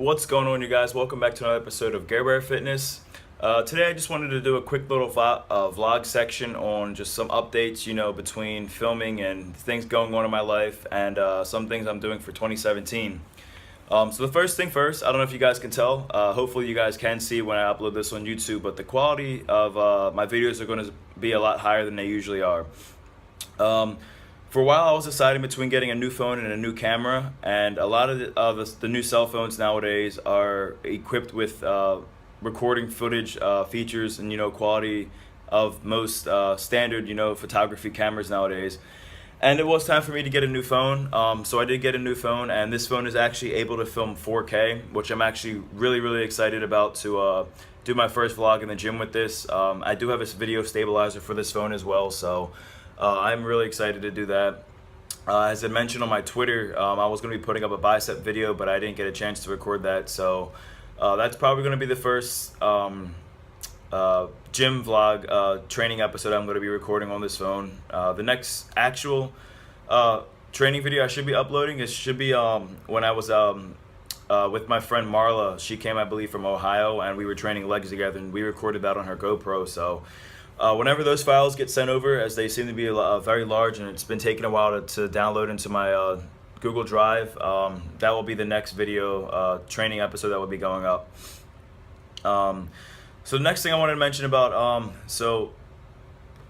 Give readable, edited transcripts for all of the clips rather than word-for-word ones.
What's going on, you guys? Welcome back to another episode of Garbearfitness. Today I just wanted to do a quick little vlog section on just some updates, between filming and things going on in my life and some things I'm doing for 2017. So the first thing first, I don't know if you guys can tell, hopefully you guys can see when I upload this on YouTube, but the quality of my videos are going to be a lot higher than they usually are. For a while, I was deciding between getting a new phone and a new camera, and a lot of the new cell phones nowadays are equipped with recording footage features and quality of most standard photography cameras nowadays. And it was time for me to get a new phone, so I did get a new phone, and this phone is actually able to film 4K, which I'm actually really excited about to do my first vlog in the gym with this. I do have a video stabilizer for this phone as well, so I'm really excited to do that. As I mentioned on my Twitter, I was going to be putting up a bicep video, but I didn't get a chance to record that. So that's probably going to be the first gym vlog training episode I'm going to be recording on this phone. The next actual training video I should be uploading, it should be when I was with my friend Marla. She came, I believe, from Ohio, and we were training legs together, and we recorded that on her GoPro. So whenever those files get sent over, as they seem to be very large and it's been taking a while to download into my Google Drive, that will be the next video training episode that will be going up. So the next thing I wanted to mention about, so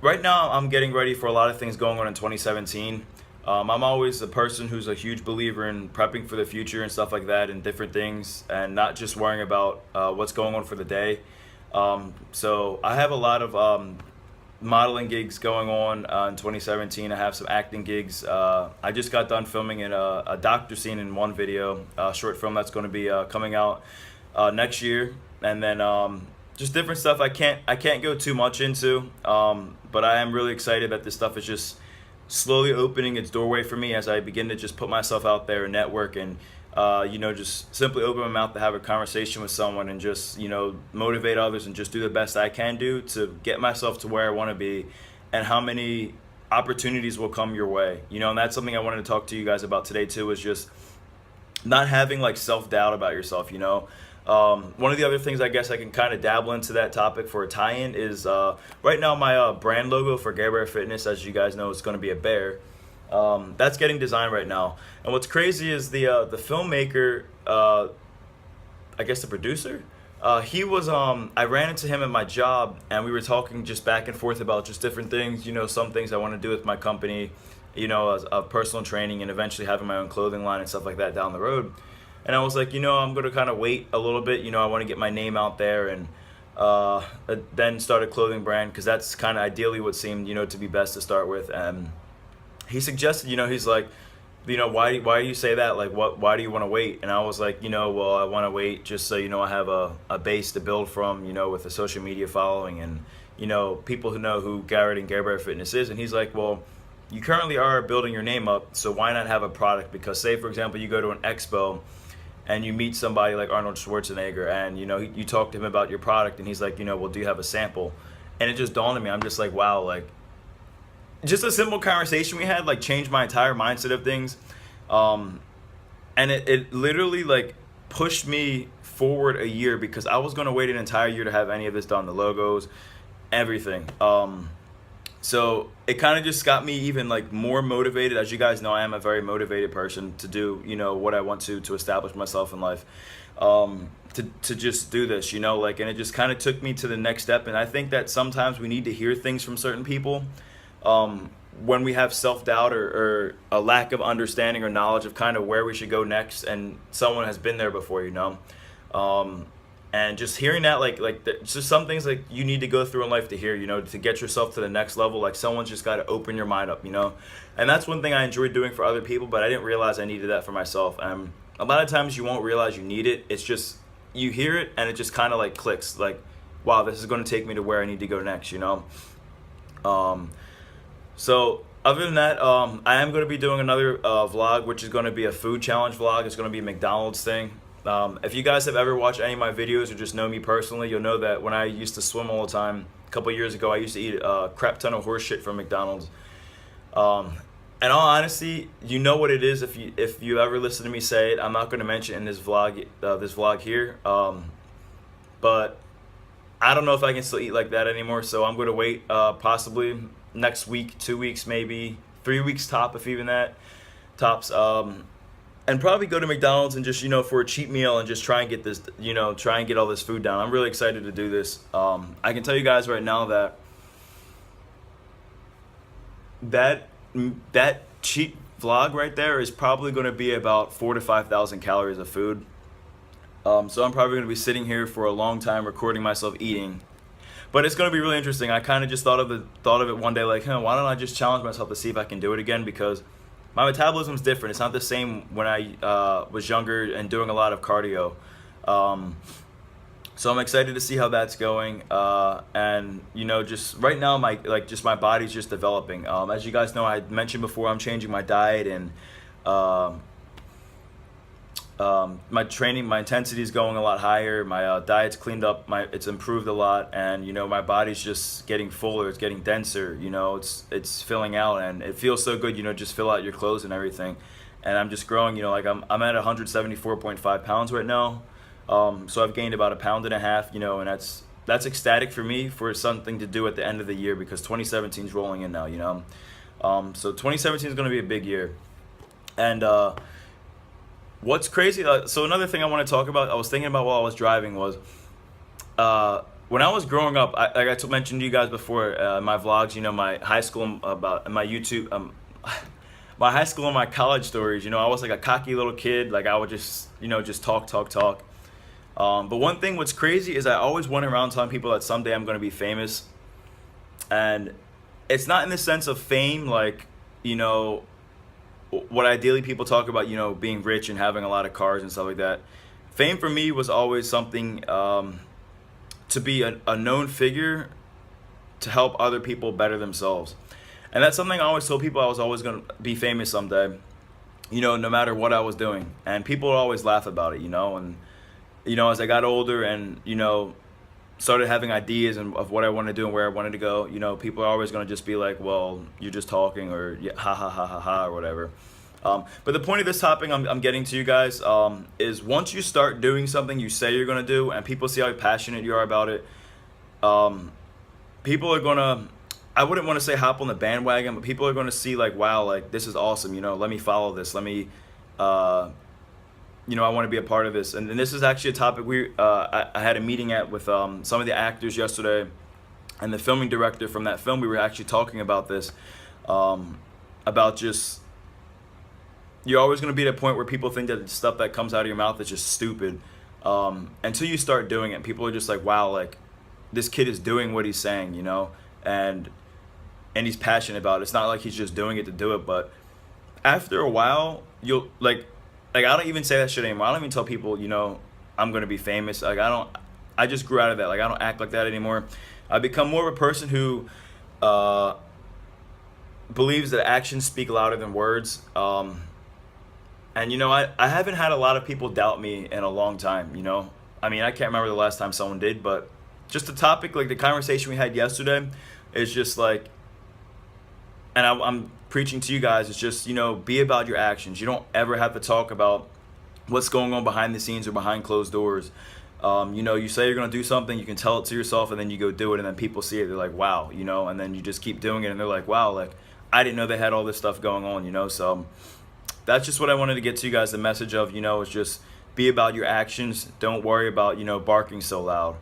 right now I'm getting ready for a lot of things going on in 2017. I'm always a person who's a huge believer in prepping for the future and stuff like that and different things, and not just worrying about what's going on for the day. So I have a lot of modeling gigs going on in 2017. I have some acting gigs. I just got done filming in a doctor scene in one video, short film that's going to be coming out next year, and then just different stuff I can't go too much into, but I am really excited that this stuff is just slowly opening its doorway for me as I begin to just put myself out there and network and just simply open my mouth to have a conversation with someone and just, motivate others and just do the best I can do to get myself to where I want to be, and how many opportunities will come your way. And that's something I wanted to talk to you guys about today too, is just not having like self-doubt about yourself. One of the other things I guess I can kind of dabble into that topic for a tie-in is right now my brand logo for Garbearfitness, as you guys know, is going to be a bear. That's getting designed right now, and what's crazy is the filmmaker, I guess the producer, he was I ran into him at my job, and we were talking just back and forth about just different things, some things I want to do with my company, as personal training and eventually having my own clothing line and stuff like that down the road. And I was like, I'm going to kind of wait a little bit, I want to get my name out there and then start a clothing brand, because that's kind of ideally what seemed, to be best to start with. And he suggested, he's like, why do you say that? Like, why do you want to wait? And I was like, well, I want to wait just so, I have a base to build from, with a social media following and, people who know who Garrett and Garbearfitness is. And he's like, well, you currently are building your name up, so why not have a product? Because say, for example, you go to an expo and you meet somebody like Arnold Schwarzenegger, and, you talk to him about your product, and he's like, well, do you have a sample? And it just dawned on me, I'm just like, wow, like, just a simple conversation we had, like, changed my entire mindset of things. And it literally, like, pushed me forward a year, because I was going to wait an entire year to have any of this done, the logos, everything. So it kind of just got me even, like, more motivated. As you guys know, I am a very motivated person to do, what I want to establish myself in life. To just do this, like, and it just kind of took me to the next step. And I think that sometimes we need to hear things from certain people when we have self-doubt or a lack of understanding or knowledge of kind of where we should go next, and someone has been there before, and just hearing that, it's just some things like you need to go through in life to hear, to get yourself to the next level. Like, someone's just got to open your mind up, and that's one thing I enjoy doing for other people, but I didn't realize I needed that for myself. And a lot of times you won't realize you need it. It's just, you hear it and it just kind of like clicks, like, wow, this is going to take me to where I need to go next, So other than that, I am going to be doing another vlog, which is going to be a food challenge vlog. It's going to be a McDonald's thing. If you guys have ever watched any of my videos or just know me personally, you'll know that when I used to swim all the time, a couple years ago, I used to eat a crap ton of horse shit from McDonald's. in all honesty, you know what it is if you ever listen to me say it. I'm not going to mention it in this vlog here. But I don't know if I can still eat like that anymore. So I'm going to wait possibly next week, 2 weeks, maybe 3 weeks top, if even that tops. And probably go to McDonald's and just, for a cheap meal and just try and get this, try and get all this food down. I'm really excited to do this. I can tell you guys right now that cheap vlog right there is probably going to be about 4,000 to 5,000 calories of food. So I'm probably going to be sitting here for a long time recording myself eating. But it's going to be really interesting. I kind of just thought of it one day, like, why don't I just challenge myself to see if I can do it again, because my metabolism is different. It's not the same when I was younger and doing a lot of cardio. So I'm excited to see how that's going. And just right now, my body's just developing. As you guys know, I mentioned before, I'm changing my diet, and my training, my intensity is going a lot higher. My diet's cleaned up. It's improved a lot, and my body's just getting fuller. It's getting denser. It's filling out, and it feels so good. Just fill out your clothes and everything. And I'm just growing. Like I'm at 174.5 pounds right now. So I've gained about 1.5 pounds. And that's ecstatic for me, for something to do at the end of the year, because 2017 is rolling in now. So 2017 is going to be a big year, and what's crazy, so another thing I want to talk about, I was thinking about while I was driving, was when I was growing up, like I mentioned to you guys before, my vlogs, my high school, about my YouTube, my high school and my college stories. I was like a cocky little kid. Like I would just, just talk. But one thing, what's crazy, is I always went around telling people that someday I'm going to be famous. And it's not in the sense of fame, like, what ideally people talk about, being rich and having a lot of cars and stuff like that. Fame for me was always something to be a known figure, to help other people better themselves. And that's something I always told people, I was always going to be famous someday, no matter what I was doing. And people would always laugh about it, and, as I got older and, started having ideas of what I wanted to do and where I wanted to go, people are always going to just be like, well, you're just talking, or yeah, ha ha ha ha ha, or whatever. But the point of this topic I'm getting to, you guys, is once you start doing something you say you're going to do, and people see how passionate you are about it, people are going to, I wouldn't want to say hop on the bandwagon, but people are going to see like, wow, like this is awesome, let me follow this, let me, I want to be a part of this. And this is actually a topic I had a meeting with some of the actors yesterday, and the filming director from that film. We were actually talking about this, about just, you're always going to be at a point where people think that the stuff that comes out of your mouth is just stupid, until you start doing it. People are just like, wow, like this kid is doing what he's saying, and he's passionate about it. It's not like he's just doing it to do it. But after a while, you'll like I don't even say that shit anymore. I don't even tell people, I'm going to be famous. Like I just grew out of that. Like I don't act like that anymore. I've become more of a person who believes that actions speak louder than words. And I haven't had a lot of people doubt me in a long time. I mean, I can't remember the last time someone did, but just the topic, like the conversation we had yesterday, is just like, and I'm preaching to you guys, it's just, be about your actions. You don't ever have to talk about what's going on behind the scenes or behind closed doors. You say you're going to do something, you can tell it to yourself, and then you go do it, and then people see it, they're like, wow, and then you just keep doing it, and they're like, wow, like, I didn't know they had all this stuff going on, so that's just what I wanted to get to you guys. The message of, is just be about your actions. Don't worry about, barking so loud.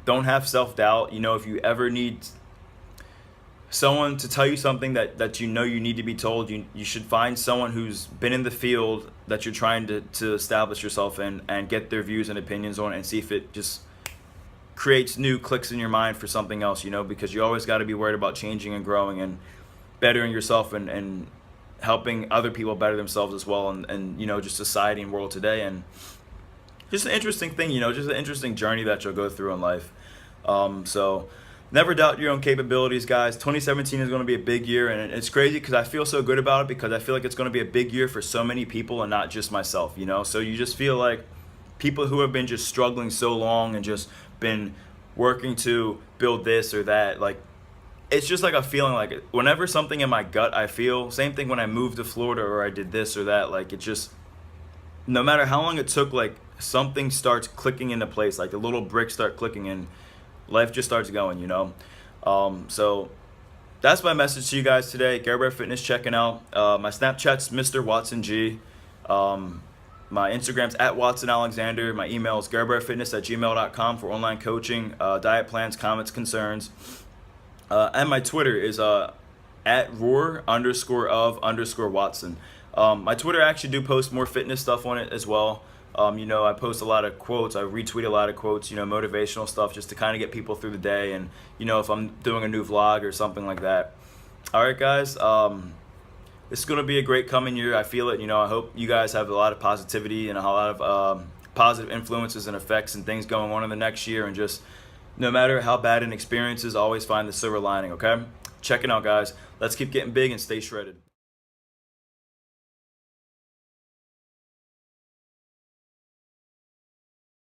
Don't have self-doubt. If you ever need someone to tell you something that you need to be told, you should find someone who's been in the field that you're trying to establish yourself in, and get their views and opinions on it, and see if it just creates new clicks in your mind for something else, because you always got to be worried about changing and growing and bettering yourself, and helping other people better themselves as well, and just society and world today. And just an interesting thing, just an interesting journey that you'll go through in life. So never doubt your own capabilities, guys. 2017 is going to be a big year, and it's crazy because I feel so good about it, because I feel like it's going to be a big year for so many people and not just myself, So you just feel like people who have been just struggling so long and just been working to build this or that, like it's just like a feeling, like whenever something in my gut I feel, same thing when I moved to Florida or I did this or that, like it just, no matter how long it took, like something starts clicking into place, like the little bricks start clicking and life just starts going, So that's my message to you guys today. Garbear Fitness checking out. My Snapchat's Mr. Watson G. My Instagram's at Watson Alexander. My email is garbearfitness@gmail.com for online coaching, diet plans, comments, concerns. And my Twitter is at roar_of_Watson. My Twitter, I actually do post more fitness stuff on it as well. I post a lot of quotes. I retweet a lot of quotes, motivational stuff just to kind of get people through the day. And, if I'm doing a new vlog or something like that. All right, guys. It's going to be a great coming year. I feel it. I hope you guys have a lot of positivity and a lot of positive influences and effects and things going on in the next year. And just no matter how bad an experience is, always find the silver lining, okay? Check it out, guys. Let's keep getting big and stay shredded.